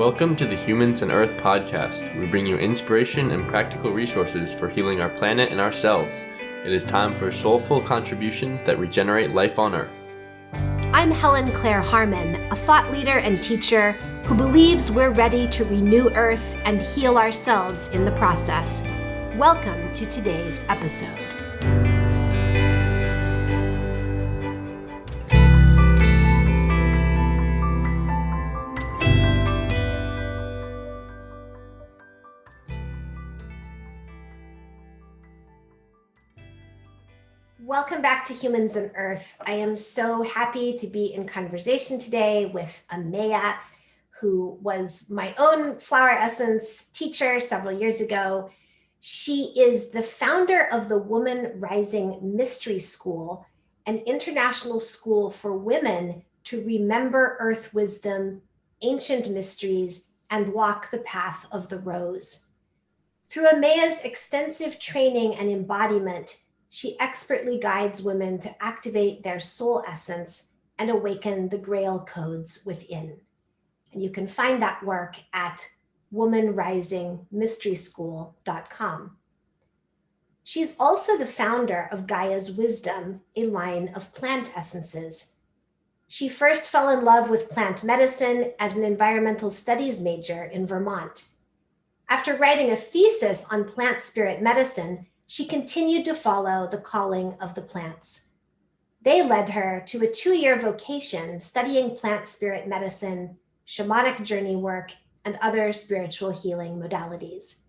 Welcome to the Humans and Earth podcast. We bring you inspiration and practical resources for healing our planet and ourselves. It is time for soulful contributions that regenerate life on Earth. I'm Helen Claire Harmon, a thought leader and teacher who believes we're ready to renew Earth and heal ourselves in the process. Welcome to today's episode. Welcome back to Humans and Earth. I am so happy to be in conversation today with Ameya, who was my own flower essence teacher several years ago. She is the founder of the Woman Rising Mystery School, an international school for women to remember earth wisdom, ancient mysteries, and walk the path of the rose. Through Ameya's extensive training and embodiment, she expertly guides women to activate their soul essence and awaken the Grail codes within. And you can find that work at womanrisingmysteryschool.com. She's also the founder of Gaia's Wisdom, a line of plant essences. She first fell in love with plant medicine as an environmental studies major in Vermont. After writing a thesis on plant spirit medicine, she continued to follow the calling of the plants. They led her to a 2-year vocation studying plant spirit medicine, shamanic journey work, and other spiritual healing modalities.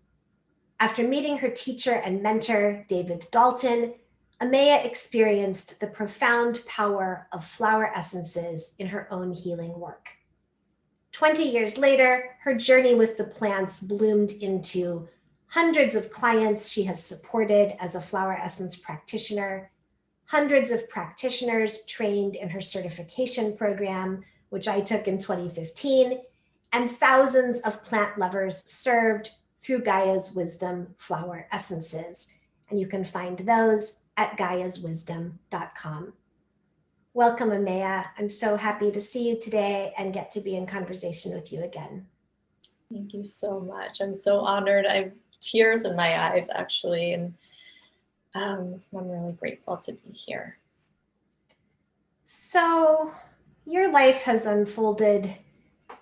After meeting her teacher and mentor, David Dalton, Ameya experienced the profound power of flower essences in her own healing work. 20 years later, her journey with the plants bloomed into hundreds of clients she has supported as a flower essence practitioner, hundreds of practitioners trained in her certification program, which I took in 2015, and thousands of plant lovers served through Gaia's Wisdom flower essences. And you can find those at gaiaswisdom.com. Welcome, Ameya. I'm so happy to see you today and get to be in conversation with you again. Thank you so much. I'm so honored. I have tears in my eyes, actually, and I'm really grateful to be here. So your life has unfolded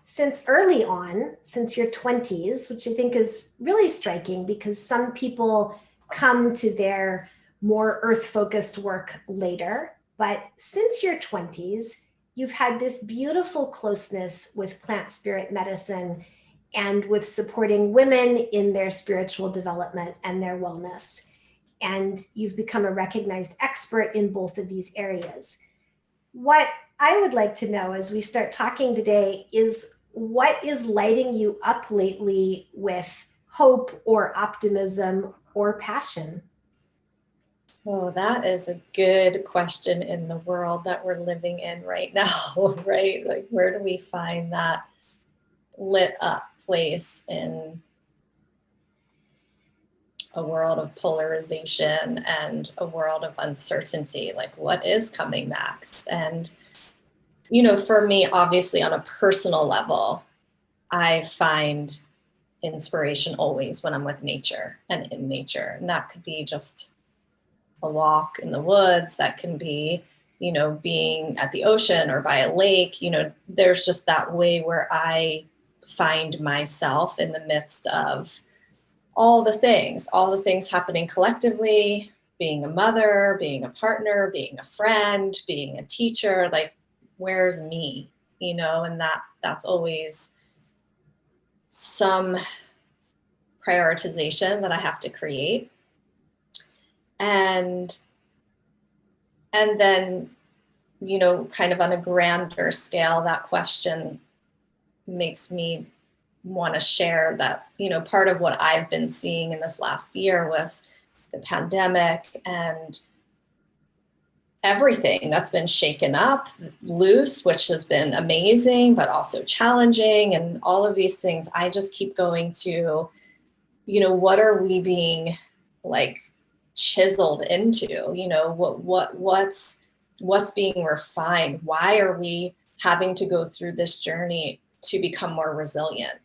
since early on, since your 20s, which I think is really striking because some people come to their more earth-focused work later. But since your 20s, you've had this beautiful closeness with plant spirit medicine and with supporting women in their spiritual development and their wellness. And you've become a recognized expert in both of these areas. What I would like to know as we start talking today is what is lighting you up lately with hope or optimism or passion? Oh, that is a good question in the world that we're living in right now, right? Like, where do we find that lit up place in a world of polarization and a world of uncertainty? Like, what is coming next? And, for me, obviously on a personal level, I find inspiration always when I'm with nature and in nature. And that could be just a walk in the woods. That can be, being at the ocean or by a lake. There's just that way where I find myself in the midst of all the things happening collectively, being a mother, being a partner, being a friend, being a teacher. Like, where's me? And that's always some prioritization that I have to create. And then, kind of on a grander scale, that question makes me want to share that, part of what I've been seeing in this last year with the pandemic and everything that's been shaken up, loose, which has been amazing, but also challenging, and all of these things, I just keep going to, what are we being like chiseled into? What's being refined? Why are we having to go through this journey to become more resilient.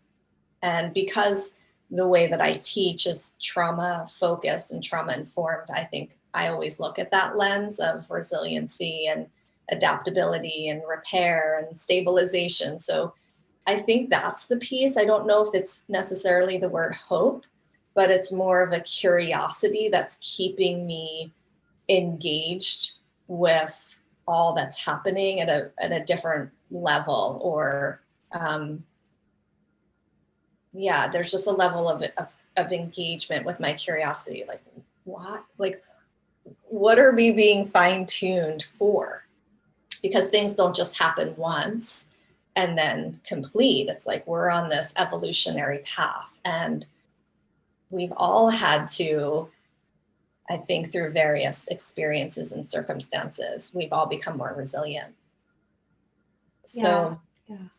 And because the way that I teach is trauma focused and trauma informed, I think I always look at that lens of resiliency and adaptability and repair and stabilization. So I think that's the piece. I don't know if it's necessarily the word hope, but it's more of a curiosity that's keeping me engaged with all that's happening at a different level. Or there's just a level of engagement with my curiosity. What are we being fine-tuned for? Because things don't just happen once and then complete. It's like we're on this evolutionary path, and we've all had to, I think, through various experiences and circumstances, we've all become more resilient. So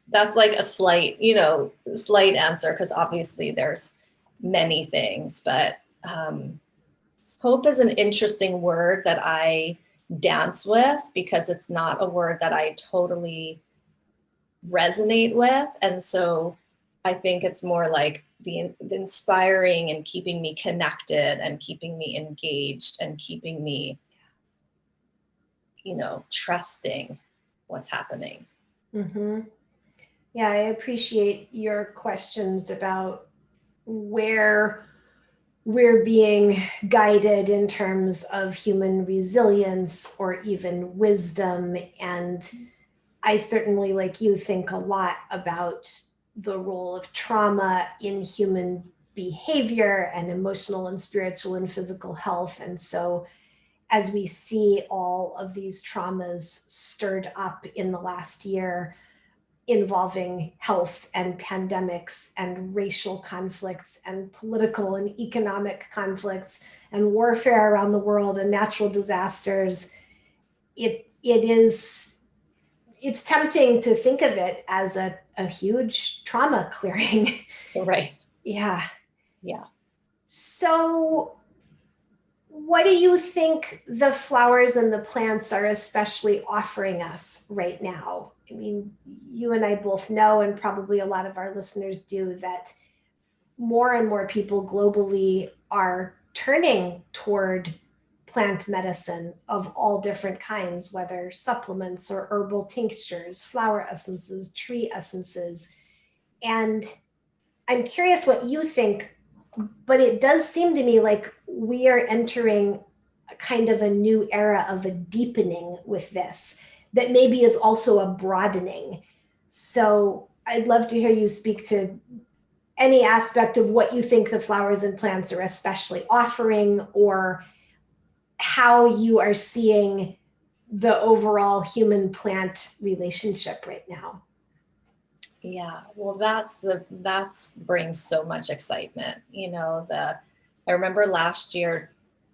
that's like a slight answer, because obviously there's many things, but hope is an interesting word that I dance with, because it's not a word that I totally resonate with. And so I think it's more like the inspiring and keeping me connected and keeping me engaged and keeping me, trusting what's happening. Mm-hmm. Yeah, I appreciate your questions about where we're being guided in terms of human resilience or even wisdom. And I certainly, like you, think a lot about the role of trauma in human behavior and emotional and spiritual and physical health. And so as we see all of these traumas stirred up in the last year, involving health and pandemics and racial conflicts and political and economic conflicts and warfare around the world and natural disasters, it's tempting to think of it as a huge trauma clearing. Right. Yeah. Yeah. So what do you think the flowers and the plants are especially offering us right now? I mean, you and I both know, and probably a lot of our listeners do, that more and more people globally are turning toward plant medicine of all different kinds, whether supplements or herbal tinctures, flower essences, tree essences. And I'm curious what you think, but it does seem to me like we are entering a kind of a new era of a deepening with this that maybe is also a broadening. So I'd love to hear you speak to any aspect of what you think the flowers and plants are especially offering, or how you are seeing the overall human plant relationship right now. Yeah, well, that's brings so much excitement. I remember last year,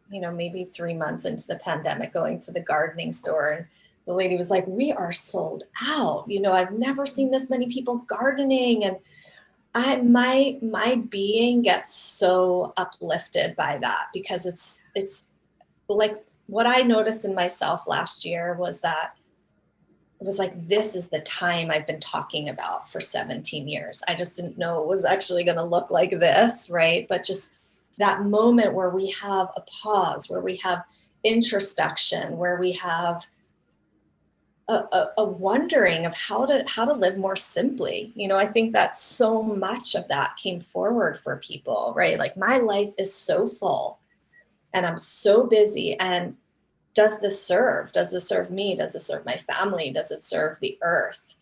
maybe 3 months into the pandemic, going to the gardening store, and the lady was like, "We are sold out. I've never seen this many people gardening." And my being gets so uplifted by that, because it's like what I noticed in myself last year was that it was like, this is the time I've been talking about for 17 years. I just didn't know it was actually going to look like this, right? But just that moment where we have a pause, where we have introspection, where we have a wondering of how to live more simply. I think that so much of that came forward for people, right? Like, my life is so full and I'm so busy, and does this serve me? Does this serve my family? Does it serve the earth?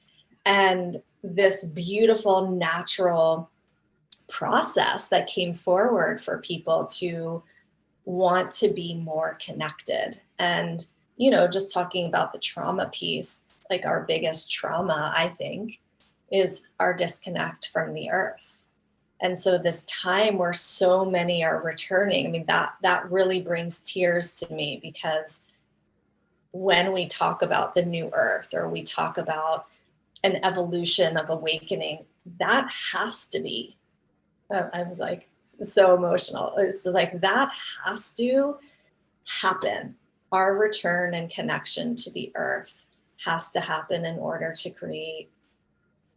And this beautiful natural process that came forward for people to want to be more connected. And, just talking about the trauma piece, like, our biggest trauma, I think, is our disconnect from the earth. And so this time where so many are returning, I mean, that really brings tears to me, because when we talk about the new earth, or we talk about an evolution of awakening, that has to be, I was like so emotional. It's like, that has to happen. Our return and connection to the earth has to happen in order to create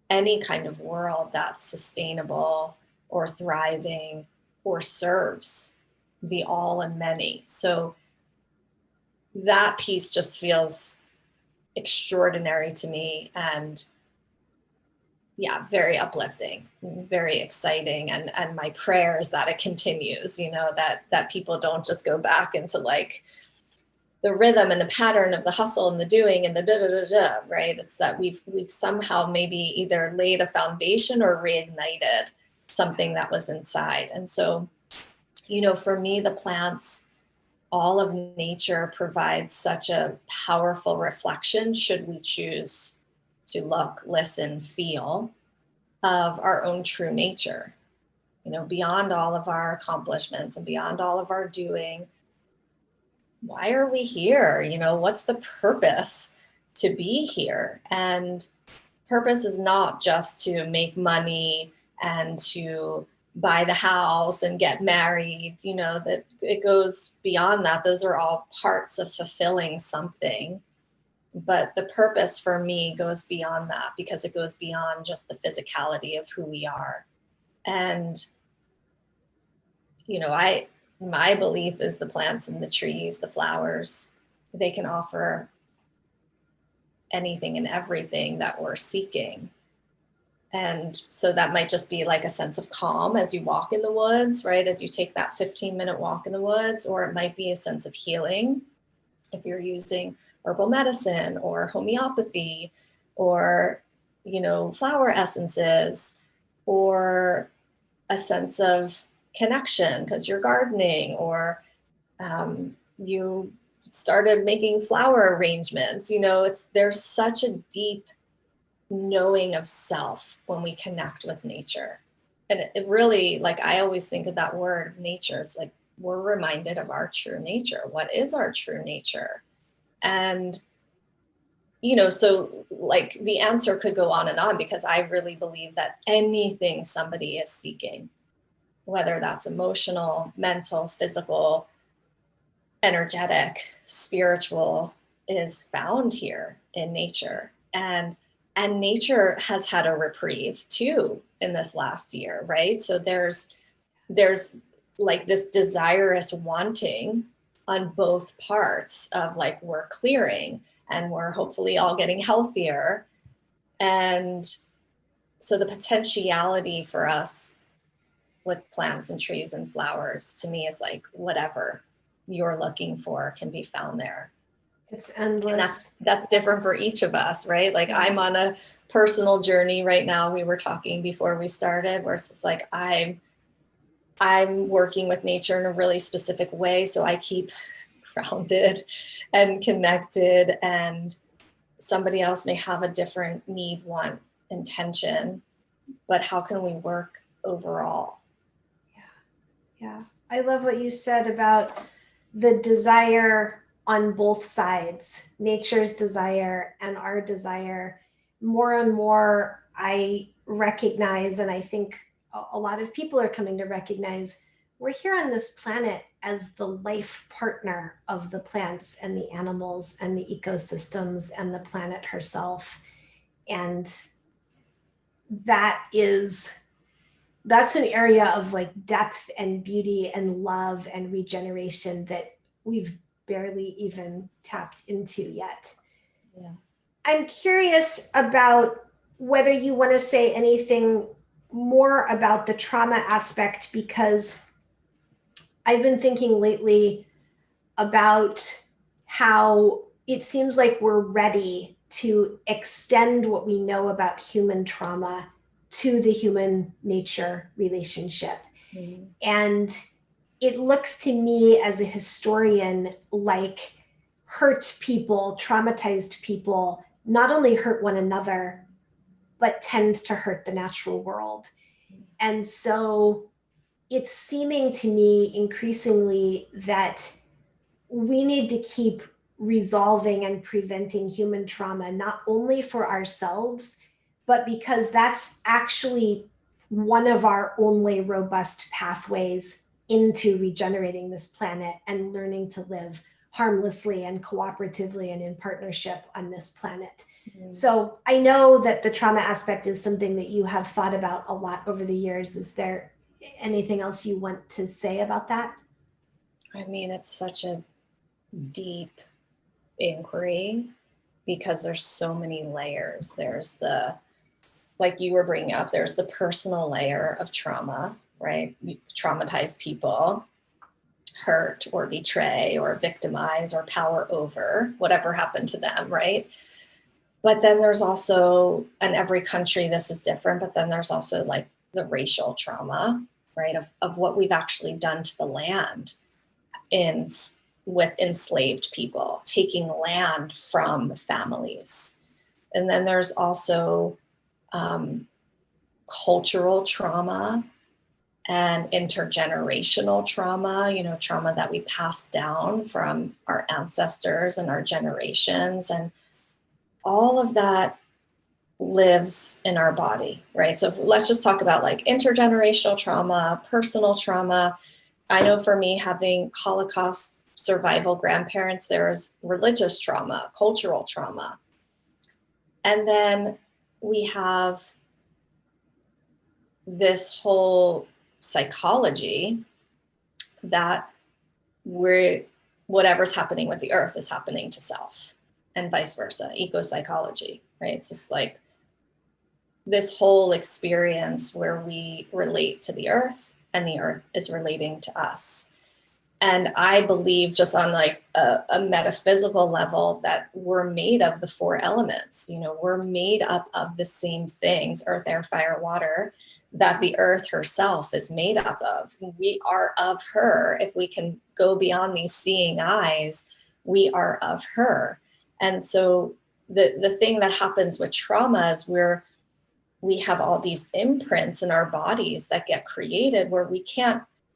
any kind of world that's sustainable or thriving or serves the all and many. So that piece just feels extraordinary to me, and yeah, very uplifting, very exciting. And my prayer is that it continues, that people don't just go back into like the rhythm and the pattern of the hustle and the doing and the da da da da, right? It's that we've somehow maybe either laid a foundation or reignited something that was inside. And so, for me, the plants, all of nature provides such a powerful reflection, should we choose to look, listen, feel, of our own true nature, beyond all of our accomplishments and beyond all of our doing. Why are we here? What's the purpose to be here? And purpose is not just to make money and to buy the house and get married, that it goes beyond that. Those are all parts of fulfilling something. But the purpose for me goes beyond that, because it goes beyond just the physicality of who we are. And, my belief is the plants and the trees, the flowers, they can offer anything and everything that we're seeking. And so that might just be like a sense of calm as you walk in the woods, right? As you take that 15-minute walk in the woods, or it might be a sense of healing if you're using herbal medicine or homeopathy or, flower essences, or a sense of connection because you're gardening, or you started making flower arrangements. There's such a deep knowing of self when we connect with nature. And it really, like, I always think of that word nature. It's like we're reminded of our true nature. What is our true nature? And so like the answer could go on and on, because I really believe that anything somebody is seeking, whether that's emotional, mental, physical, energetic, spiritual, is found here in nature. And nature has had a reprieve too in this last year, right? So there's like this desirous wanting on both parts of like, we're clearing and we're hopefully all getting healthier. And so the potentiality for us with plants and trees and flowers, to me, is like whatever you're looking for can be found there. It's endless. And that's different for each of us, right? Like, I'm on a personal journey right now. We were talking before we started, where it's like I'm working with nature in a really specific way, so I keep grounded and connected. And somebody else may have a different need, want, intention, but how can we work overall? Yeah. I love what you said about the desire on both sides, nature's desire and our desire. More and more, I recognize, and I think a lot of people are coming to recognize, we're here on this planet as the life partner of the plants and the animals and the ecosystems and the planet herself. And that's an area of like depth and beauty and love and regeneration that we've barely even tapped into yet. Yeah. I'm curious about whether you want to say anything more about the trauma aspect, because I've been thinking lately about how it seems like we're ready to extend what we know about human trauma to the human nature relationship. Mm-hmm. And it looks to me as a historian like hurt people, traumatized people, not only hurt one another, but tend to hurt the natural world. And so it's seeming to me increasingly that we need to keep resolving and preventing human trauma, not only for ourselves, but because that's actually one of our only robust pathways into regenerating this planet and learning to live harmlessly and cooperatively and in partnership on this planet. So I know that the trauma aspect is something that you have thought about a lot over the years. Is there anything else you want to say about that? I mean, it's such a deep inquiry because there's so many layers. There's the, like you were bringing up, there's the personal layer of trauma, right? You traumatize people, hurt or betray or victimize or power over whatever happened to them, right? But then there's also, in every country this is different, but then there's also like the racial trauma, right? Of what we've actually done to the land in with enslaved people, taking land from families. And then there's also cultural trauma and intergenerational trauma, trauma that we pass down from our ancestors and our generations. And all of that lives in our body, right? So let's just talk about like intergenerational trauma, personal trauma. I know for me, having Holocaust survival grandparents, there's religious trauma, cultural trauma. And then we have this whole psychology that whatever's happening with the earth is happening to self, and vice versa, eco-psychology, right? It's just like this whole experience where we relate to the earth and the earth is relating to us. And I believe, just on like a metaphysical level, that we're made of the four elements. We're made up of the same things, earth, air, fire, water, that the earth herself is made up of. We are of her. If we can go beyond these seeing eyes, we are of her. And so the thing that happens with trauma is we have all these imprints in our bodies that get created where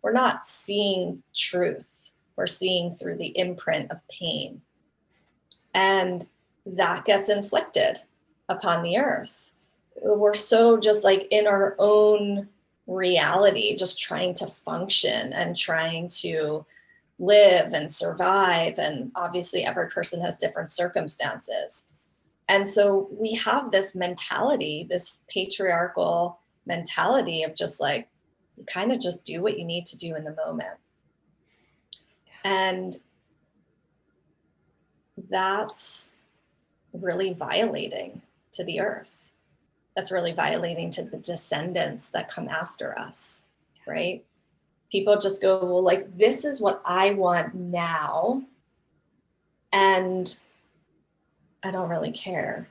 we're not seeing truth. We're seeing through the imprint of pain. And that gets inflicted upon the earth. We're so just like in our own reality, just trying to function and trying to live and survive. And obviously every person has different circumstances. And so we have this mentality, this patriarchal mentality of just like, you kind of just do what you need to do in the moment. And that's really violating to the earth. That's really violating to the descendants that come after us, right? People just go, well, like, this is what I want now. And I don't really care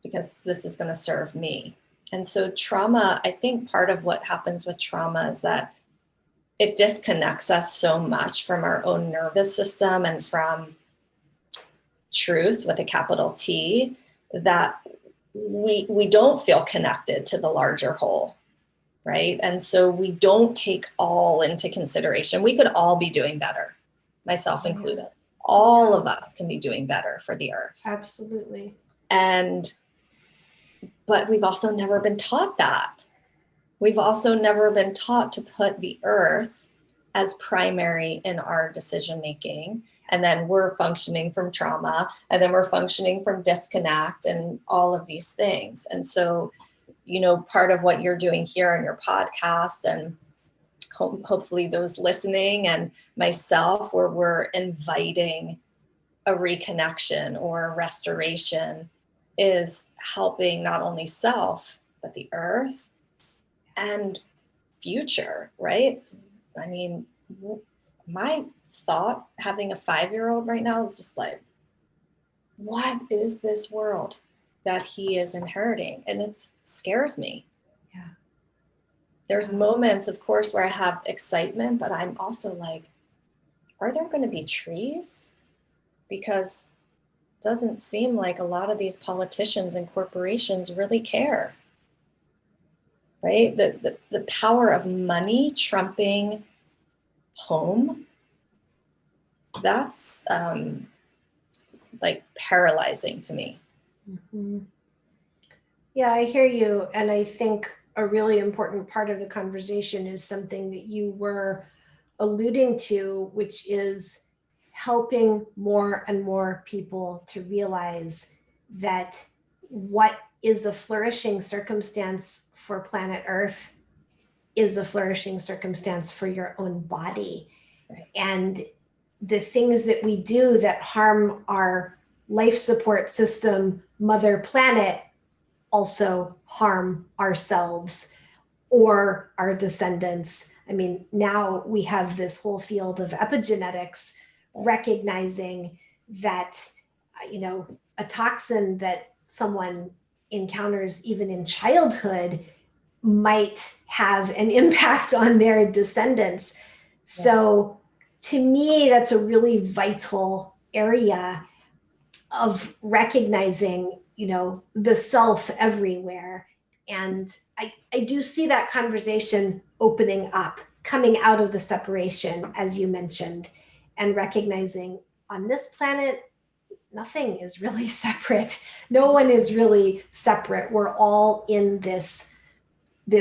because this is going to serve me. And so trauma, I think part of what happens with trauma is that it disconnects us so much from our own nervous system and from truth with a capital T, that we don't feel connected to the larger whole, right? And so we don't take all into consideration. We could all be doing better, myself included. All of us can be doing better for the earth. Absolutely. But we've also never been taught that. We've also never been taught to put the earth as primary in our decision making. And then we're functioning from trauma, and then we're functioning from disconnect and all of these things. And so, part of what you're doing here on your podcast, and hopefully those listening and myself, where we're inviting a reconnection or a restoration, is helping not only self, but the earth and future, right? I mean, my thought having a 5-year-old right now is just like, what is this world that he is inheriting? And it scares me. Yeah. There's moments, of course, where I have excitement, but I'm also like, are there going to be trees? Because it doesn't seem like a lot of these politicians and corporations really care, right? The power of money trumping home, that's like paralyzing to me. Mm-hmm. Yeah, I hear you. And I think a really important part of the conversation is something that you were alluding to, which is helping more and more people to realize that what is a flourishing circumstance for planet Earth is a flourishing circumstance for your own body. Right. And the things that we do that harm our life support system, Mother Planet, also harm ourselves or our descendants. I mean, now we have this whole field of epigenetics recognizing that, a toxin that someone encounters even in childhood might have an impact on their descendants. So to me, that's a really vital area of recognizing, the self everywhere. And I do see that conversation opening up, coming out of the separation, as you mentioned, and recognizing on this planet, nothing is really separate. No one is really separate. We're all in this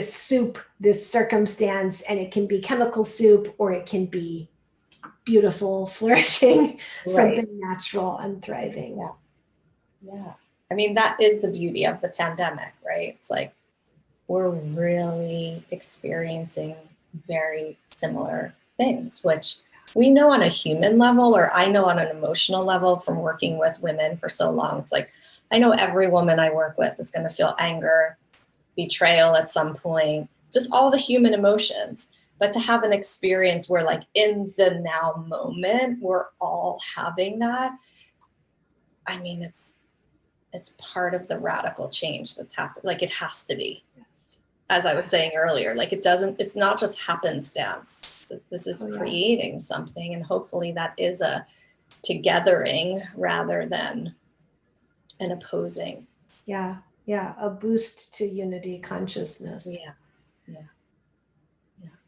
soup, this circumstance, and it can be chemical soup or it can be beautiful, flourishing, something natural and thriving. Yeah. I mean, that is the beauty of the pandemic, right? It's like we're really experiencing very similar things, which we know on a human level, or I know on an emotional level from working with women for so long. It's like, I know every woman I work with is going to feel anger, betrayal at some point, just all the human emotions. But to have an experience where, like, in the now moment, we're all having that, I mean, it's part of the radical change that's happened. Like, it has to be. Yes. As I was saying earlier, like, it's not just happenstance. This is creating something, and hopefully that is a togethering rather than an opposing. Yeah. A boost to unity consciousness. Yeah.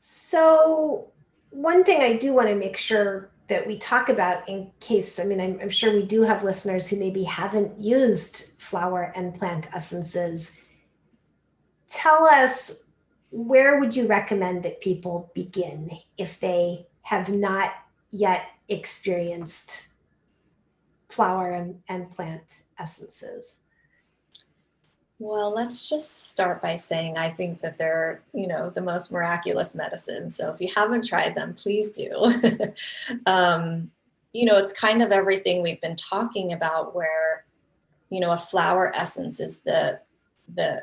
So one thing I do want to make sure that we talk about, in case, I mean, I'm sure we do have listeners who maybe haven't used flower and plant essences. Tell us, where would you recommend that people begin if they have not yet experienced flower and plant essences? Well, let's just start by saying I think that they're, the most miraculous medicine. So if you haven't tried them, please do. It's kind of everything we've been talking about, where, a flower essence is the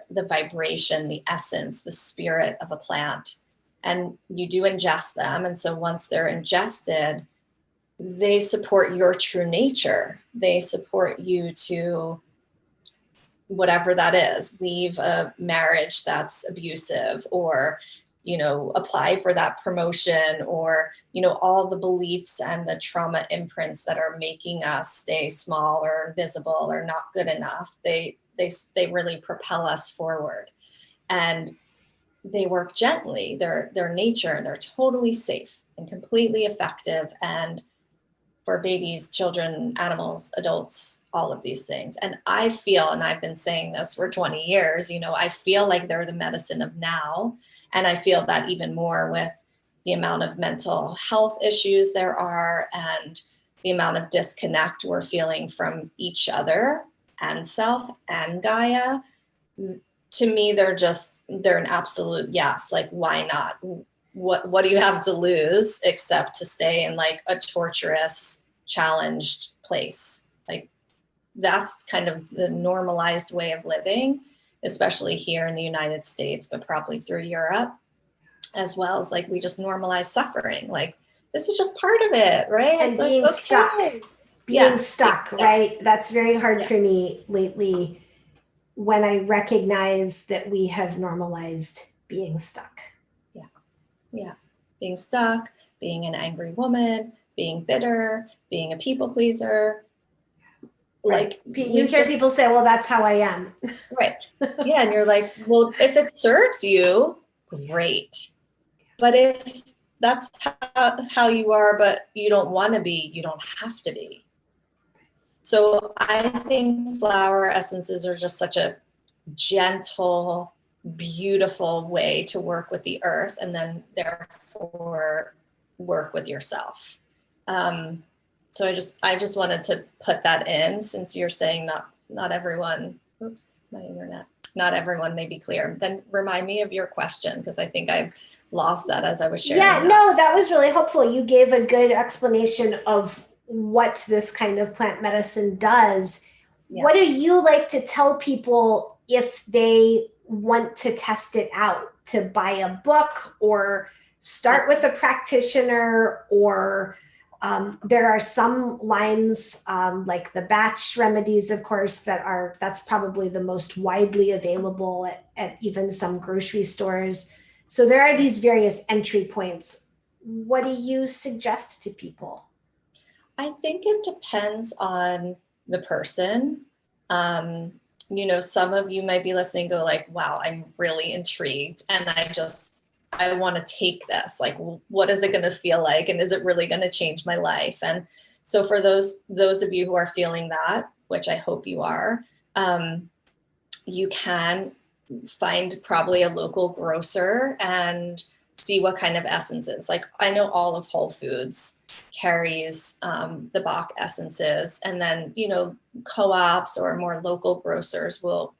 vibration, the essence, the spirit of a plant. And you do ingest them. And so once they're ingested, they support your true nature. They support you to, whatever that is, leave a marriage that's abusive, or, apply for that promotion, or, all the beliefs and the trauma imprints that are making us stay small or invisible or not good enough. They really propel us forward, and they work gently. They're nature, and they're totally safe and completely effective. And for babies, children, animals, adults, all of these things. And I feel, and I've been saying this for 20 years, I feel like they're the medicine of now. And I feel that even more with the amount of mental health issues there are, and the amount of disconnect we're feeling from each other and self and Gaia. To me, they're an absolute yes. Like, why not? What do you have to lose except to stay in, like, a torturous, challenged place? Like, that's kind of the normalized way of living, especially here in the United States, but probably through Europe as well. As, like, we just normalize suffering. Like, this is just part of it, right? And it's being like, okay. stuck, right? That's very hard for me lately, when I recognize that we have normalized being stuck. Yeah. Being stuck, being an angry woman, being bitter, being a people pleaser. Right. Like, you hear people say, well, that's how I am. Right. Yeah. And you're like, well, if it serves you, great. But if that's how you are, but you don't want to be, you don't have to be. So I think flower essences are just such a gentle, beautiful way to work with the earth, and then therefore work with yourself. So I just wanted to put that in, since you're saying not everyone oops, my internet. Not everyone may be clear. Then remind me of your question, because I think I've lost that as I was sharing. Yeah, no, that was really helpful. You gave a good explanation of what this kind of plant medicine does. Yeah. What do you like to tell people if they want to test it out, to buy a book or start with a practitioner, or there are some lines like the batch remedies, of course, that's probably the most widely available at even some grocery stores. So there are these various entry points. What do you suggest to people? I think it depends on the person. Some of you might be listening, go like, wow, I'm really intrigued. And I want to take this. Like, what is it going to feel like? And is it really going to change my life? And so for those of you who are feeling that, which I hope you are, you can find probably a local grocer and see what kind of essences. Like, I know all of Whole Foods carries the Bach essences, and then co-ops or more local grocers they'll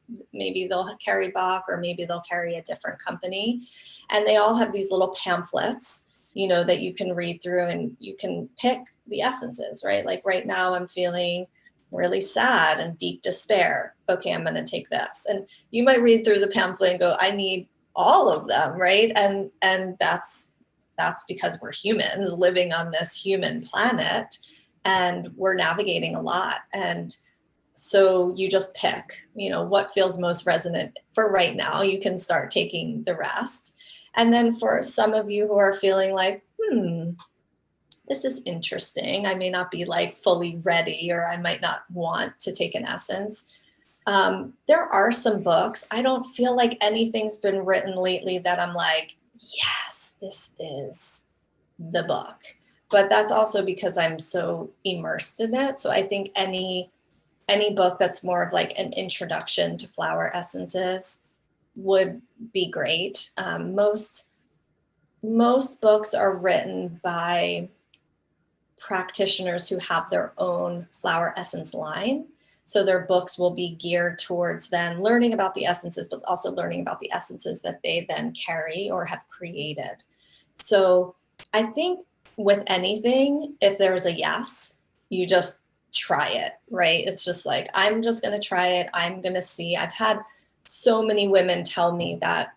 carry Bach, or maybe they'll carry a different company, and they all have these little pamphlets that you can read through, and you can pick the essences, right? Like right now I'm feeling really sad and deep despair. Okay, I'm going to take this. And you might read through the pamphlet and go, I need all of them, right? And that's because we're humans living on this human planet, and we're navigating a lot. And so you just pick, what feels most resonant for right now. You can start taking the rest. And then for some of you who are feeling like, this is interesting, I may not be like fully ready, or I might not want to take an essence. There are some books. I don't feel like anything's been written lately that I'm like, yes, this is the book. But that's also because I'm so immersed in it. So I think any book that's more of like an introduction to flower essences would be great. Most books are written by practitioners who have their own flower essence line. So their books will be geared towards then learning about the essences, but also learning about the essences that they then carry or have created. So I think with anything, if there's a yes, you just try it, right? It's just like, I'm just going to try it. I'm going to see. I've had so many women tell me that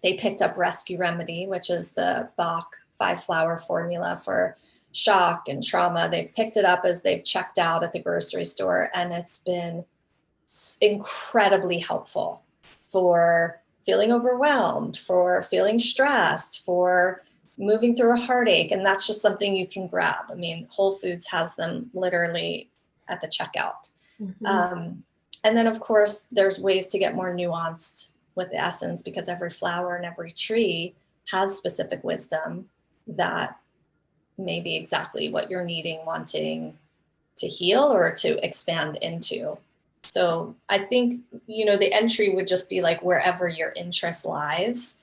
they picked up Rescue Remedy, which is the Bach 5-flower formula for shock and trauma. They've picked it up as they've checked out at the grocery store, and it's been incredibly helpful for feeling overwhelmed, for feeling stressed, for moving through a heartache. And that's just something you can grab. I mean, Whole Foods has them literally at the checkout. Mm-hmm. And then, of course, there's ways to get more nuanced with the essence, because every flower and every tree has specific wisdom that may be exactly what you're needing, wanting to heal or to expand into. So I think, the entry would just be like wherever your interest lies.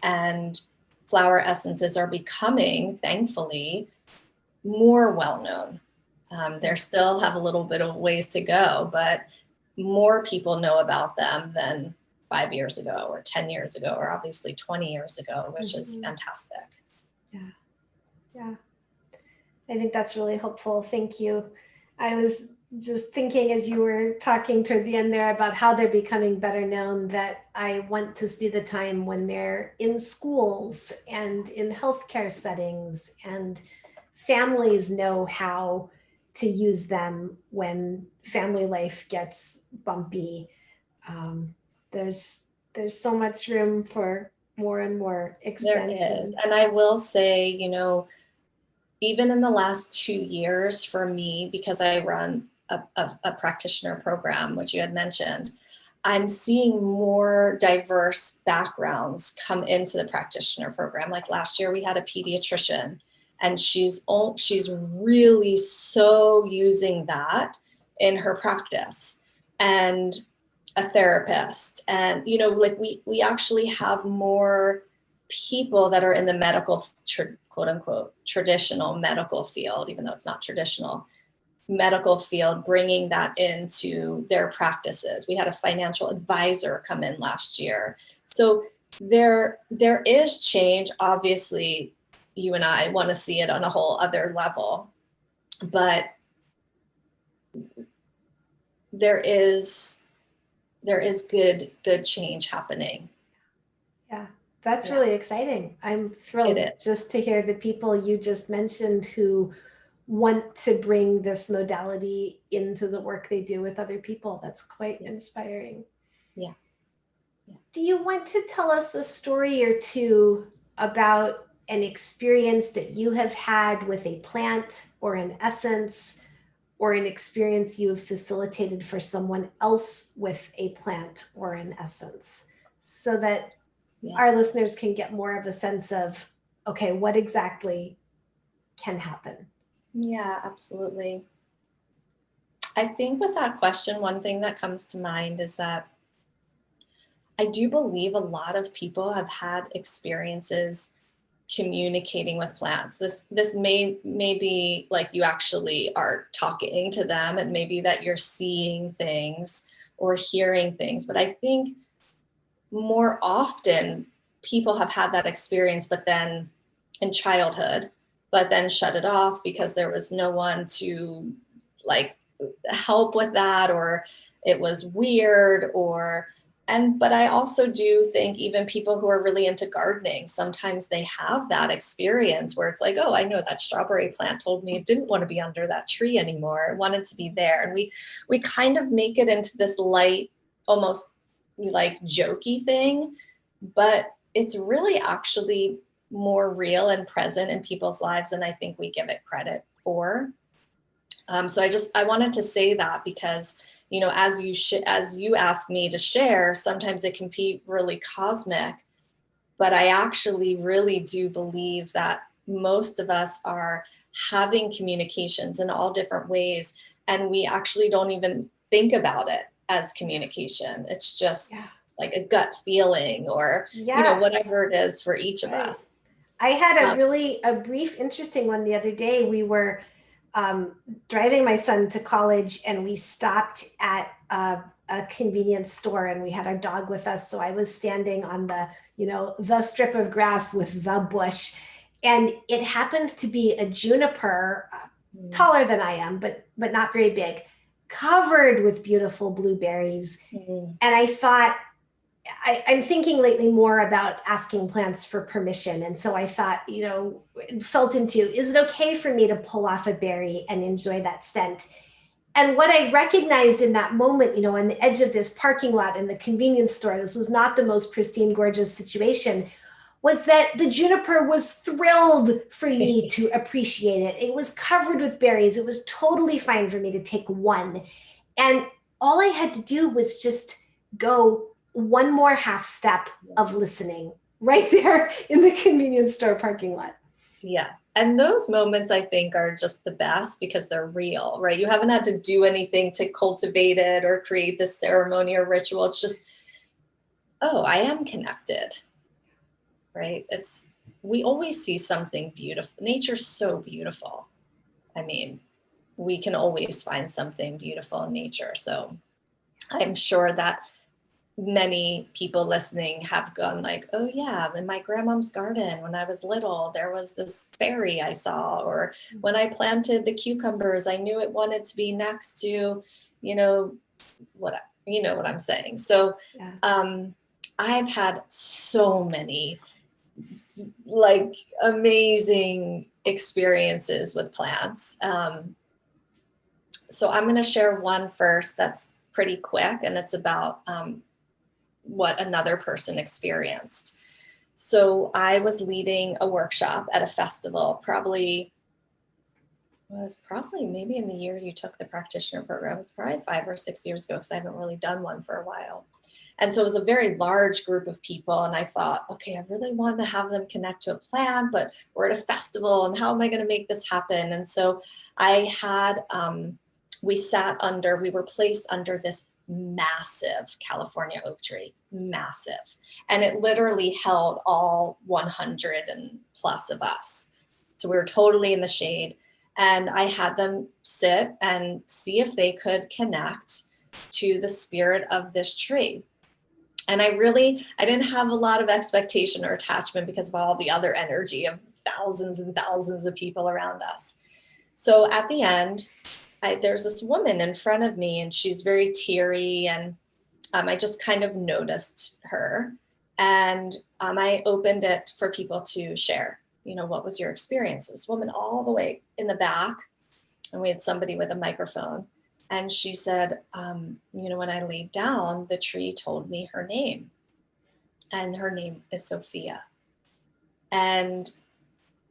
And flower essences are becoming, thankfully, more well-known. They still have a little bit of ways to go, but more people know about them than 5 years ago or 10 years ago, or obviously 20 years ago, which mm-hmm. is fantastic. Yeah. I think that's really helpful. Thank you. I was just thinking as you were talking toward the end there about how they're becoming better known, that I want to see the time when they're in schools and in healthcare settings, and families know how to use them when family life gets bumpy. There's so much room for more and more expansion. There is. And I will say, even in the last 2 years for me, because I run a practitioner program, which you had mentioned, I'm seeing more diverse backgrounds come into the practitioner program. Like last year we had a pediatrician, and she's really so using that in her practice, and a therapist. And, we actually have more people that are in the medical, quote unquote, traditional medical field, even though it's not traditional, medical field bringing that into their practices. We had a financial advisor come in last year. So there is change. Obviously, you and I want to see it on a whole other level, but there is good change happening. Yeah, that's really exciting. I'm thrilled just to hear the people you just mentioned who want to bring this modality into the work they do with other people. That's quite inspiring. Yeah. Do you want to tell us a story or two about an experience that you have had with a plant or an essence, or an experience you have facilitated for someone else with a plant or an essence, so that our listeners can get more of a sense of, okay, what exactly can happen? Yeah, absolutely. I think with that question, one thing that comes to mind is that I do believe a lot of people have had experiences communicating with plants. This may be like you actually are talking to them, and maybe that you're seeing things or hearing things. But I think more often people have had that experience, but then in childhood, but then shut it off because there was no one to like help with that, or it was weird, but I also do think even people who are really into gardening, sometimes they have that experience where it's like, oh, I know that strawberry plant told me it didn't want to be under that tree anymore. It wanted to be there. And we kind of make it into this light, almost like jokey thing, but it's really actually more real and present in people's lives than I think we give it credit for. So I wanted to say that because, you know, as you ask me to share, sometimes it can be really cosmic, but I actually really do believe that most of us are having communications in all different ways, and we actually don't even think about it as communication. It's just like a gut feeling, or you know, whatever it is for each of us. I had a brief interesting one the other day. We were driving my son to college, and we stopped at a convenience store, and we had our dog with us. So I was standing on the strip of grass with the bush, and it happened to be a juniper, taller than I am, but not very big, covered with beautiful blueberries. And I thought, I'm thinking lately more about asking plants for permission. And so I thought, felt into, is it okay for me to pull off a berry and enjoy that scent? And what I recognized in that moment, on the edge of this parking lot in the convenience store, this was not the most pristine, gorgeous situation, was that the juniper was thrilled for me to appreciate it. It was covered with berries. It was totally fine for me to take one. And all I had to do was just go one more half step of listening right there in the convenience store parking lot. Yeah. And those moments, I think, are just the best because they're real, right? You haven't had to do anything to cultivate it or create this ceremony or ritual. It's just, oh, I am connected, right? We always see something beautiful. Nature's so beautiful. I mean, we can always find something beautiful in nature. So I'm sure that many people listening have gone like, oh yeah, in my grandmom's garden when I was little, there was this berry I saw, or when I planted the cucumbers, I knew it wanted to be next to, what I'm saying. So I've had so many like amazing experiences with plants. So I'm going to share one first that's pretty quick, and it's about what another person experienced. So I was leading a workshop at a festival, probably maybe in the year you took the practitioner program. It was probably 5 or 6 years ago, because I haven't really done one for a while. And so it was a very large group of people. And I thought, okay, I really want to have them connect to a plant, but we're at a festival, and how am I going to make this happen? And so I had, we were placed under this massive California oak tree, massive. And it literally held all 100 and plus of us. So we were totally in the shade. And I had them sit and see if they could connect to the spirit of this tree. And I didn't have a lot of expectation or attachment because of all the other energy of thousands and thousands of people around us. So at the end, there's this woman in front of me, and she's very teary, and I just kind of noticed her. And I opened it for people to share, what was your experience? This woman all the way in the back, and we had somebody with a microphone. And she said, when I laid down, the tree told me her name. And her name is Sophia. And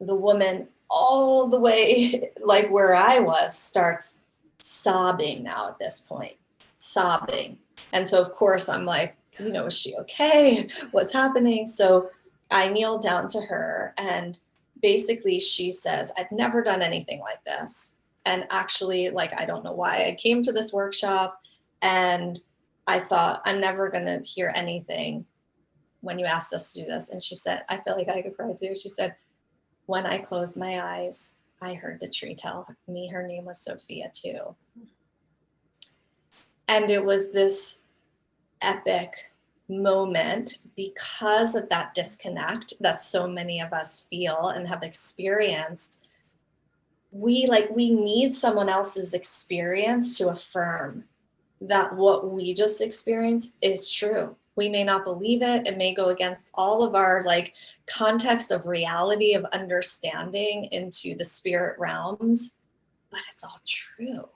the woman all the way, like where I was, starts sobbing now at this point, sobbing. And so, of course, I'm like, is she okay? What's happening? So I kneel down to her, and basically she says, I've never done anything like this. And actually, I don't know why I came to this workshop, and I thought, I'm never going to hear anything when you asked us to do this. And she said, I feel like I could cry too. She said, when I closed my eyes, I heard the tree tell me her name was Sophia too. And it was this epic moment because of that disconnect that so many of us feel and have experienced. We need someone else's experience to affirm that what we just experienced is true. We may not believe it. It may go against all of our context of reality, of understanding into the spirit realms, but it's all true.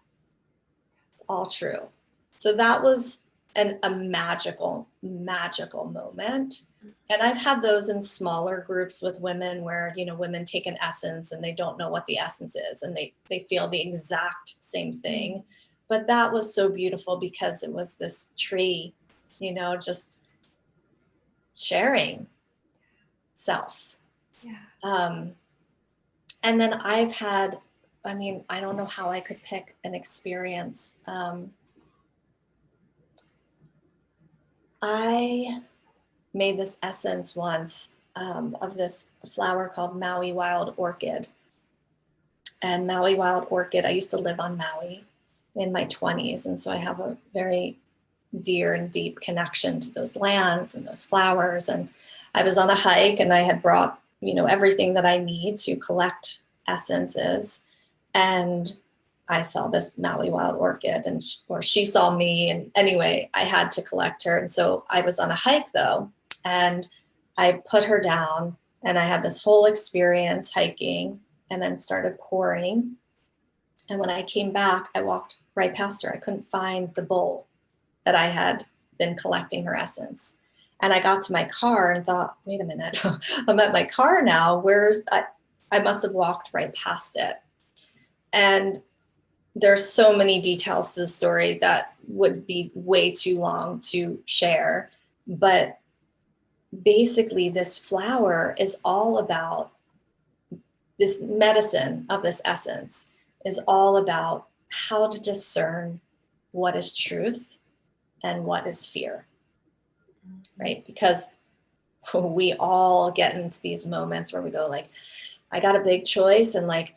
It's all true. So that was a magical, magical moment. And I've had those in smaller groups with women where, women take an essence and they don't know what the essence is, and they feel the exact same thing. But that was so beautiful because it was this tree, just sharing self. Yeah. And then I've had, I don't know how I could pick an experience. I made this essence once of this flower called Maui Wild Orchid. And Maui Wild Orchid, I used to live on Maui in my 20s. And so I have a very dear and deep connection to those lands and those flowers. And I was on a hike, and I had brought, everything that I need to collect essences. And I saw this Maui Wild Orchid, or she saw me. And anyway, I had to collect her. And so I was on a hike though, and I put her down, and I had this whole experience hiking, and then started pouring. And when I came back, I walked right past her. I couldn't find the bowl that I had been collecting her essence. And I got to my car and thought, wait a minute, I'm at my car now. I must have walked right past it. And there's so many details to the story that would be way too long to share. But basically, this flower is all about, this medicine of this essence is all about how to discern what is truth and what is fear, right? Because we all get into these moments where we go I got a big choice, and I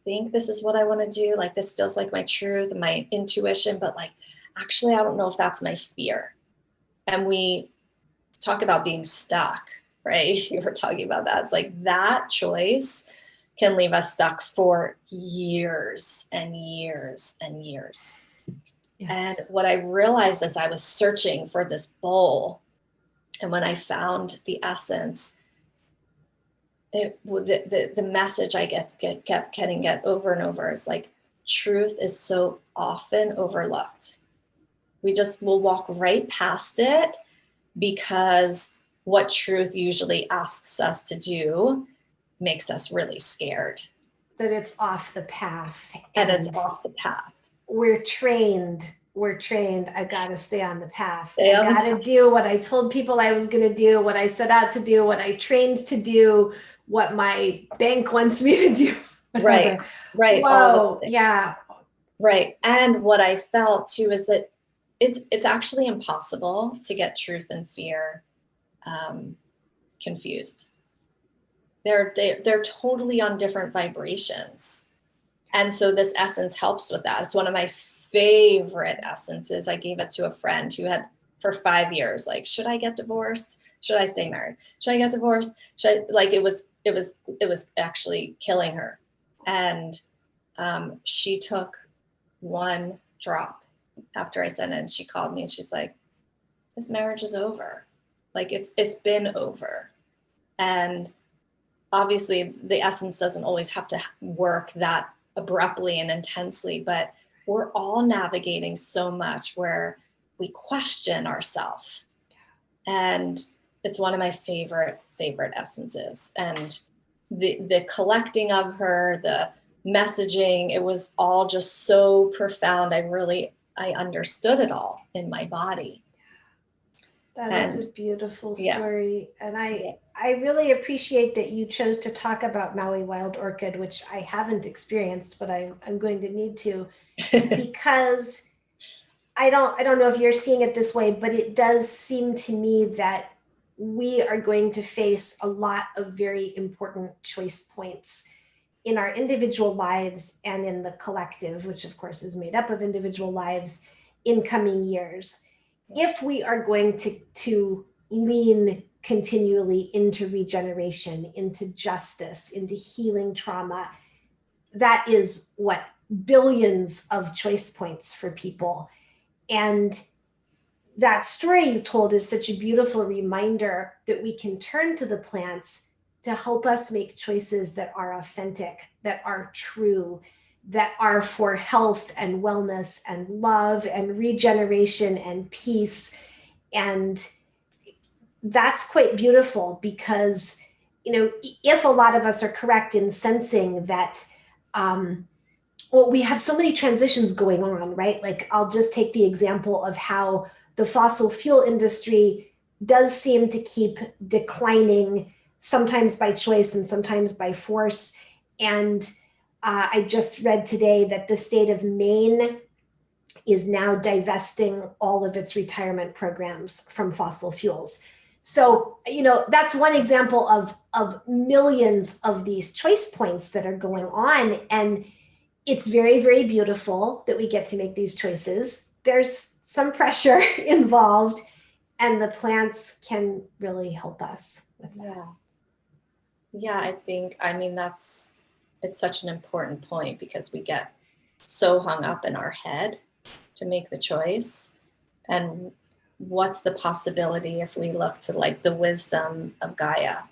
think this is what I want to do. This feels like my truth and my intuition, but actually, I don't know if that's my fear. And we talk about being stuck, right? You were talking about that. It's that choice can leave us stuck for years and years and years. Yes. And what I realized as I was searching for this bowl, and when I found the essence, the message I kept getting over and over is truth is so often overlooked. We just will walk right past it because what truth usually asks us to do makes us really scared. That it's off the path. And it's off the path. We're trained. I got to stay on the path. I got to do what I told people I was going to do, what I set out to do, what I trained to do, what my bank wants me to do. Right. Whoa. Yeah. Right. And what I felt too is that it's actually impossible to get truth and fear confused. They're totally on different vibrations. And so this essence helps with that. It's one of my favorite essences. I gave it to a friend who had for 5 years, like, should I get divorced? Should I stay married? Should I get divorced? Should I, like, it was actually killing her. And she took one drop after I sent it, and she called me and she's like, this marriage is over. Like, it's been over. And obviously the essence doesn't always have to work that abruptly and intensely, but we're all navigating so much where we question ourselves. And it's one of my favorite essences. And the collecting of her, the messaging, it was all just so profound. I understood it all in my body. That is a beautiful story. And I really appreciate that you chose to talk about Maui wild orchid, which I haven't experienced, but I'm going to need to, because I don't know if you're seeing it this way, but it does seem to me that we are going to face a lot of very important choice points in our individual lives and in the collective, which of course is made up of individual lives, in coming years. If we are going to lean continually into regeneration, into justice, into healing trauma, that is what billions of choice points for people. And that story you told is such a beautiful reminder that we can turn to the plants to help us make choices that are authentic, that are true, that are for health and wellness and love and regeneration and peace. And that's quite beautiful, because, if a lot of us are correct in sensing that, we have so many transitions going on, right? Like, I'll just take the example of how the fossil fuel industry does seem to keep declining, sometimes by choice and sometimes by force. And I just read today that the state of Maine is now divesting all of its retirement programs from fossil fuels. So, that's one example of millions of these choice points that are going on. And it's very, very beautiful that we get to make these choices. There's some pressure involved, and the plants can really help us with that. Yeah, it's such an important point, because we get so hung up in our head to make the choice. And what's the possibility if we look to, like, the wisdom of Gaia?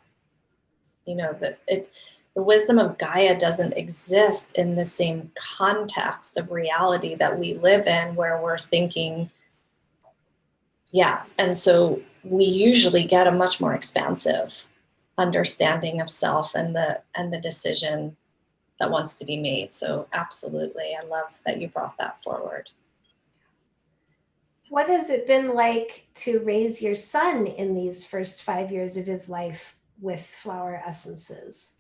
The wisdom of Gaia doesn't exist in the same context of reality that we live in, where we're thinking, and so we usually get a much more expansive understanding of self and the decision that wants to be made. So absolutely, I love that you brought that forward. What has it been like to raise your son in these first 5 years of his life with flower essences?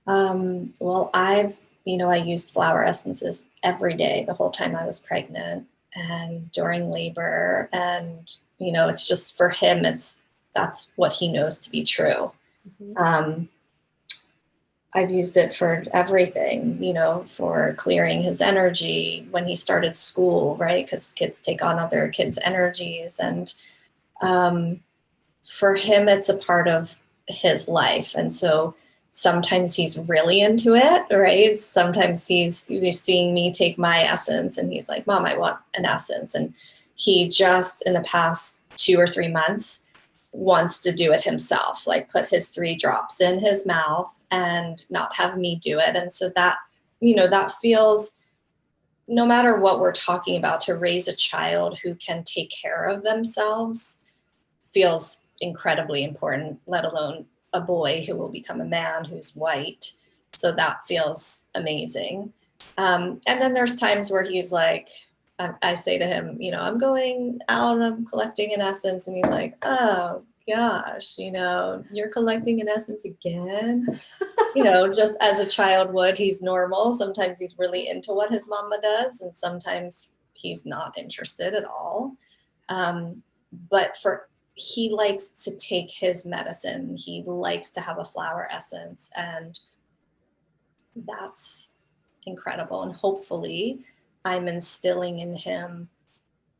Well, I used flower essences every day the whole time I was pregnant and during labor. And, it's just, for him, that's what he knows to be true. Mm-hmm. I've used it for everything, for clearing his energy when he started school, right? Because kids take on other kids' energies. And for him, it's a part of his life. And so sometimes he's really into it, right? Sometimes he's seeing me take my essence and he's like, Mom, I want an essence. And he just, in the past 2 or 3 months, wants to do it himself, like put his 3 drops in his mouth and not have me do it. And so that, that feels, no matter what we're talking about, to raise a child who can take care of themselves feels incredibly important, let alone a boy who will become a man who's white. So that feels amazing. And then there's times where he's like, I say to him, I'm going out, I'm collecting an essence. And he's like, oh gosh, you're collecting an essence again. Just as a child would, he's normal. Sometimes he's really into what his mama does, and sometimes he's not interested at all. But he likes to take his medicine. He likes to have a flower essence. And that's incredible. And hopefully I'm instilling in him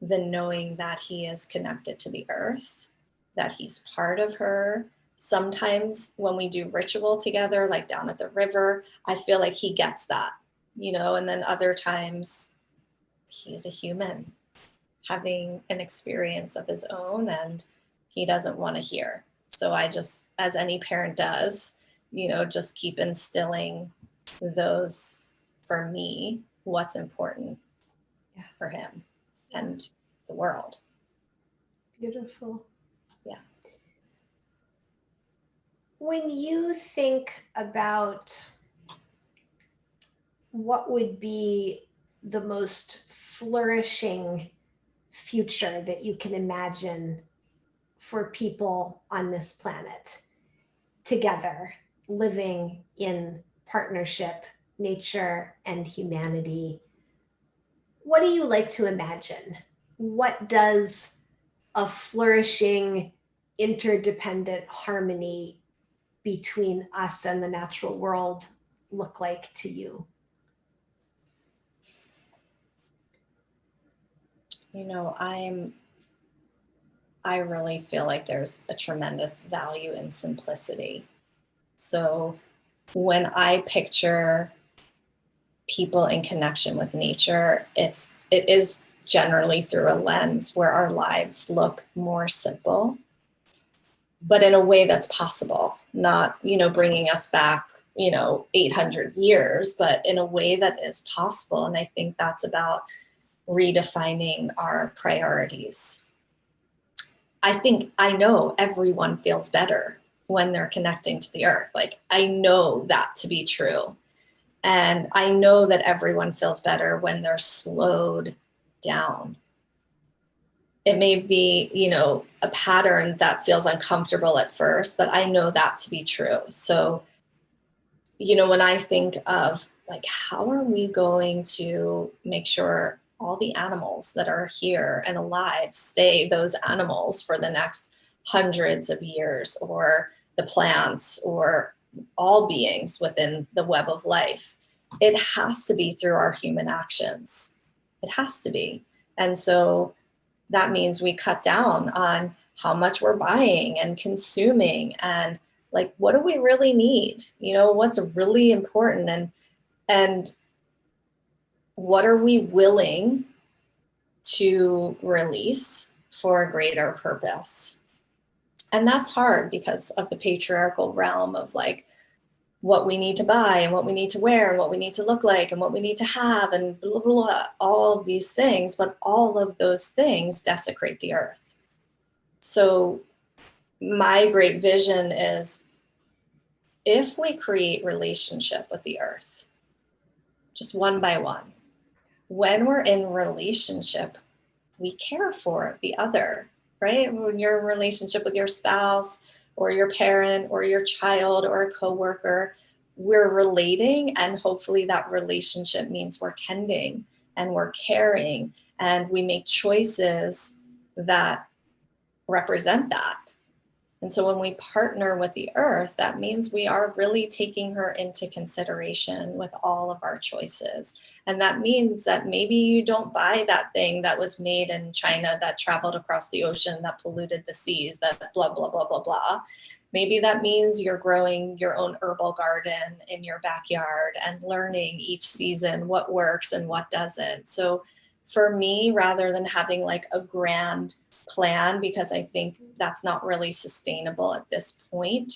the knowing that he is connected to the earth, that he's part of her. Sometimes when we do ritual together, like down at the river, I feel like he gets that, and then other times he's a human having an experience of his own and he doesn't want to hear. So I just, as any parent does, just keep instilling those, for me, what's important for him and the world. Beautiful. Yeah. When you think about what would be the most flourishing future that you can imagine for people on this planet together, living in partnership, nature and humanity, what do you like to imagine? What does a flourishing, interdependent harmony between us and the natural world look like to you? I really feel like there's a tremendous value in simplicity. So when I picture people in connection with nature, it is generally through a lens where our lives look more simple, but in a way that's possible, not, bringing us back, 800 years, but in a way that is possible. And I think that's about redefining our priorities. I know everyone feels better when they're connecting to the earth. Like, I know that to be true. And I know that everyone feels better when they're slowed down. It may be, a pattern that feels uncomfortable at first, but I know that to be true. So, when I think of like, how are we going to make sure all the animals that are here and alive stay those animals for the next hundreds of years, or the plants, or all beings within the web of life? It has to be through our human actions. It has to be. And so that means we cut down on how much we're buying and consuming, and like, what do we really need? What's really important, and what are we willing to release for a greater purpose? And that's hard because of the patriarchal realm of like what we need to buy and what we need to wear and what we need to look like and what we need to have and blah, blah, blah, all of these things. But all of those things desecrate the earth. So my great vision is, if we create relationship with the earth, just one by one, when we're in relationship, we care for the other, right? When you're in relationship with your spouse or your parent or your child or a coworker, we're relating, and hopefully that relationship means we're tending and we're caring, and we make choices that represent that. And so when we partner with the earth, that means we are really taking her into consideration with all of our choices. And that means that maybe you don't buy that thing that was made in China, that traveled across the ocean, that polluted the seas, that blah, blah, blah, blah, blah. Maybe that means you're growing your own herbal garden in your backyard and learning each season what works and what doesn't. So for me, rather than having like a grand plan, because I think that's not really sustainable at this point,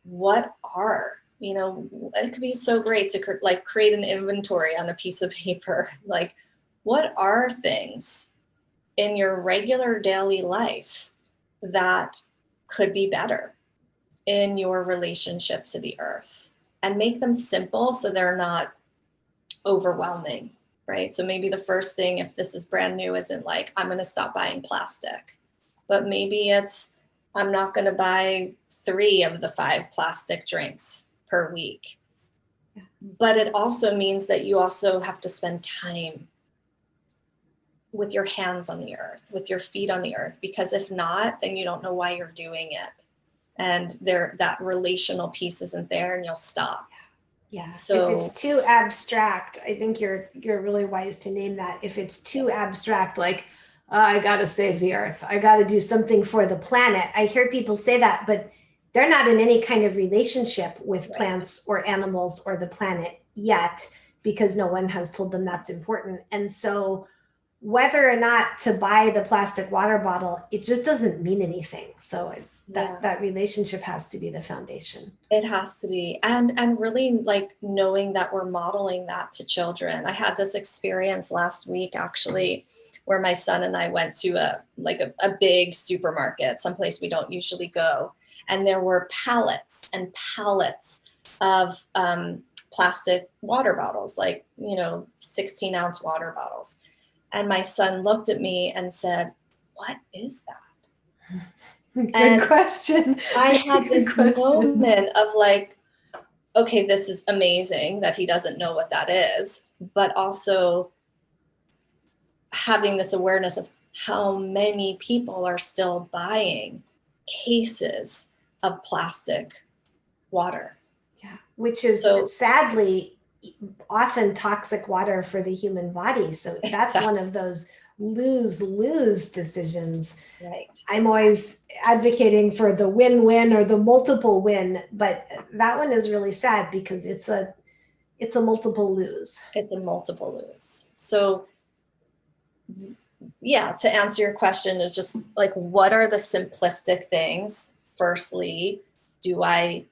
what are, it could be so great to like create an inventory on a piece of paper. Like, what are things in your regular daily life that could be better in your relationship to the earth, and make them simple so they're not overwhelming, right? So maybe the first thing, if this is brand new, isn't like, I'm going to stop buying plastic, but maybe it's, I'm not going to buy 3 of the 5 plastic drinks per week. Yeah. But it also means that you also have to spend time with your hands on the earth, with your feet on the earth, because if not, then you don't know why you're doing it. And that relational piece isn't there, and you'll stop. Yeah. So If it's too abstract, I think you're really wise to name that. If it's too abstract, like, I got to save the earth, I got to do something for the planet. I hear people say that, but they're not in any kind of relationship with plants or animals or the planet yet, because no one has told them that's important. And so whether or not to buy the plastic water bottle, it just doesn't mean anything. So that relationship has to be the foundation. It has to be. And really like knowing that we're modeling that to children. I had this experience last week actually where my son and I went to a big supermarket, someplace we don't usually go. And there were pallets and pallets of plastic water bottles, 16-ounce water bottles. And my son looked at me and said, "What is that?" Good question. I had this moment of like, okay, this is amazing that he doesn't know what that is, but also having this awareness of how many people are still buying cases of plastic water. Yeah, which is sadly often toxic water for the human body. So that's one of those lose-lose decisions. Right. I'm always advocating for the win-win or the multiple win, but that one is really sad because it's a multiple lose. It's a multiple lose. So yeah, to answer your question, is just like, what are the simplistic things? Firstly, am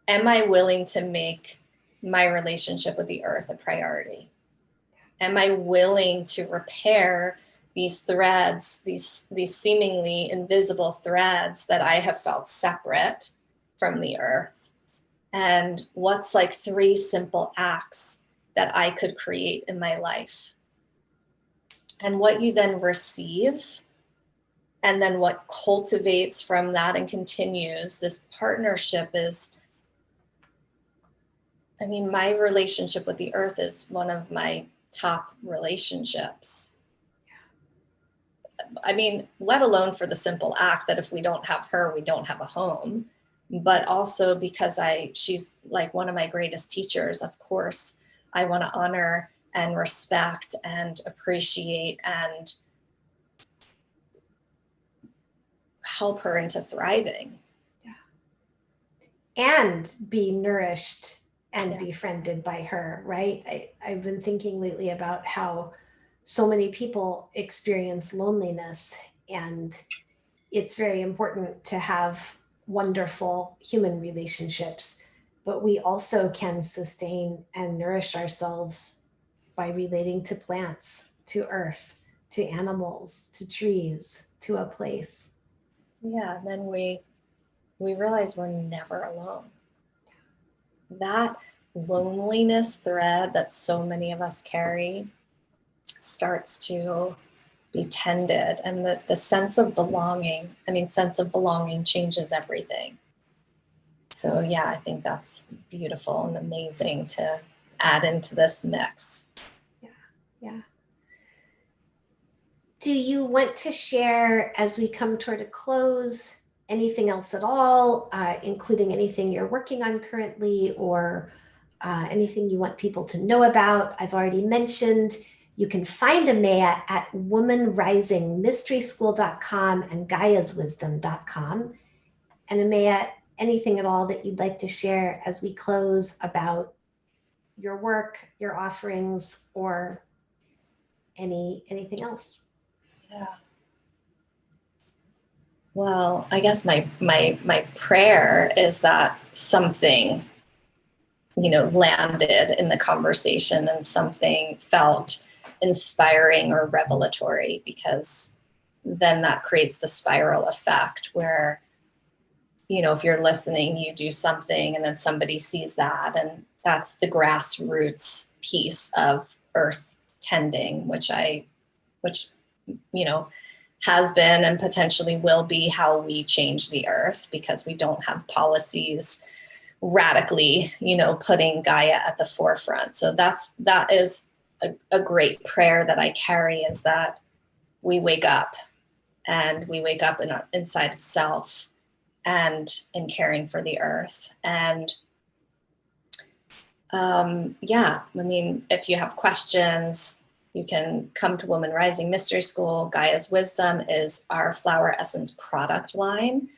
I willing to make my relationship with the earth a priority? Am I willing to repair these threads, these seemingly invisible threads that I have felt separate from the earth? And what's like 3 simple acts that I could create in my life? And what you then receive, and then what cultivates from that and continues this partnership is, I mean, my relationship with the earth is one of my top relationships. I mean, let alone for the simple act that if we don't have her, we don't have a home, but also because she's like one of my greatest teachers. Of course, I want to honor and respect and appreciate and help her into thriving. And be nourished and befriended by her, right? I've been thinking lately about how so many people experience loneliness, and it's very important to have wonderful human relationships, but we also can sustain and nourish ourselves by relating to plants, to earth, to animals, to trees, to a place. Yeah, and then we realize we're never alone. That loneliness thread that so many of us carry starts to be tended, and the sense of belonging, sense of belonging changes everything. So yeah, I think that's beautiful and amazing to add into this mix. Yeah. Do you want to share, as we come toward a close, anything else at all, including anything you're working on currently, or anything you want people to know about? I've already mentioned you can find Ameya at womanrisingmysteryschool.com and gaiaswisdom.com. And Ameya, anything at all that you'd like to share as we close about your work, your offerings, or anything else? Yeah. Well, I guess my prayer is that something, landed in the conversation and something felt inspiring or revelatory, because then that creates the spiral effect where, if you're listening, you do something and then somebody sees that, and that's the grassroots piece of earth tending, which has been and potentially will be how we change the earth, because we don't have policies radically, putting Gaia at the forefront. So that is a great prayer that I carry, is that we wake up, and we wake up inside of self and in caring for the earth. And Yeah, I mean, if you have questions, you can come to Woman Rising Mystery School. Gaia's Wisdom is our flower essence product line.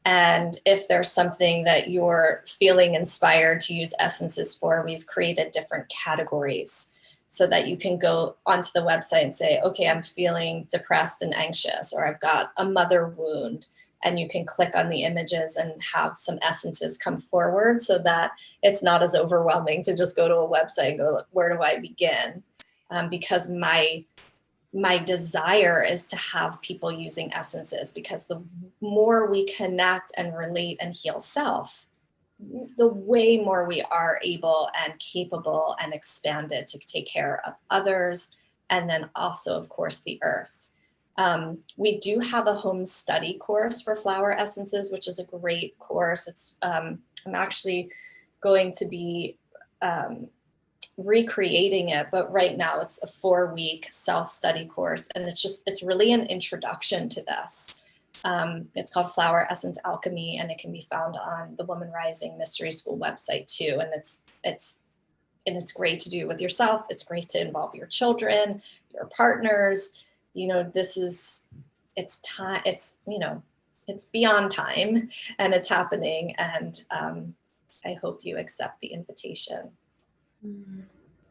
And if there's something that you're feeling inspired to use essences for, we've created different categories so that you can go onto the website and say, okay, I'm feeling depressed and anxious, or I've got a mother wound. And you can click on the images and have some essences come forward so that it's not as overwhelming to just go to a website and go, where do I begin? Because my desire is to have people using essences, because the more we connect and relate and heal self, the way more we are able and capable and expanded to take care of others, and then also, of course, the earth. We do have a home study course for flower essences, which is a great course. It's I'm actually going to be recreating it, but right now it's a 4-week self-study course, and it's really an introduction to this. It's called Flower Essence Alchemy, and it can be found on the Woman Rising Mystery School website too. And it's great to do with yourself. It's great to involve your children, your partners. It's time. It's beyond time, and it's happening. And I hope you accept the invitation.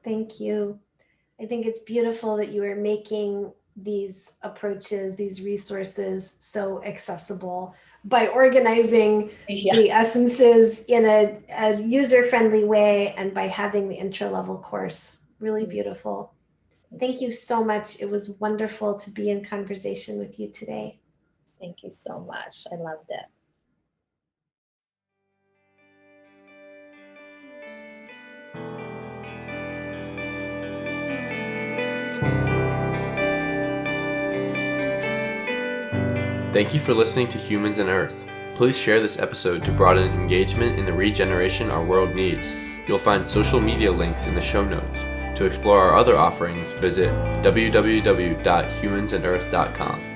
Thank you. I think it's beautiful that you are making these approaches, these resources so accessible by organizing the essences in a user-friendly way, and by having the intro-level course. Really beautiful. Thank you so much. It was wonderful to be in conversation with you today. Thank you so much. I loved it. Thank you for listening to Humans and Earth. Please share this episode to broaden engagement in the regeneration our world needs. You'll find social media links in the show notes. To explore our other offerings, visit www.humansandearth.com.